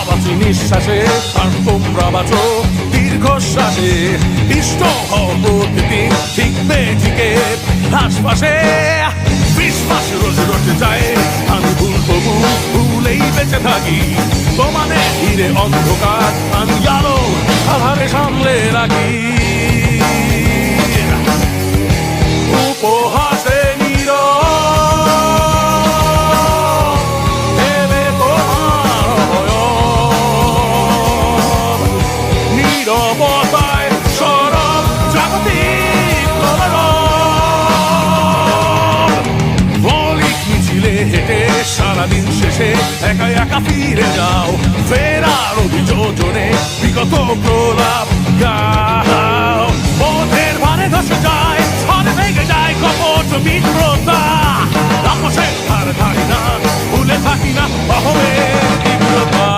বাঁচি নিঃশ্বাসে আর তোমরা বাঁচো দীর্ঘশ্বাসে। ইষ্ট হও প্রতিদিন ঠিক বেঠিকে আশপাশে, বিশ্বাস রোজ রোজ যায় আমি ভুলবো ভুলেই বেঁচে থাকি। তোমাদের ঘিরে অন্ধকার আমি আলো আধারে সামলে রাখি। উপহাসে নীরবতায় সরব জাগতিক মৌলিক মিছিলে হেঁটে সারাদিন শেষে একা একা ফিরে যাও। ফেরার অভিযোজনে বিগত প্রলাপ গাও। পথের ভারে ধসে যায় ছড়ে ভেঙে যায় কপট মিত্রতা। তাপসের ধার ধারি না ভুলে থাকি না অহমে।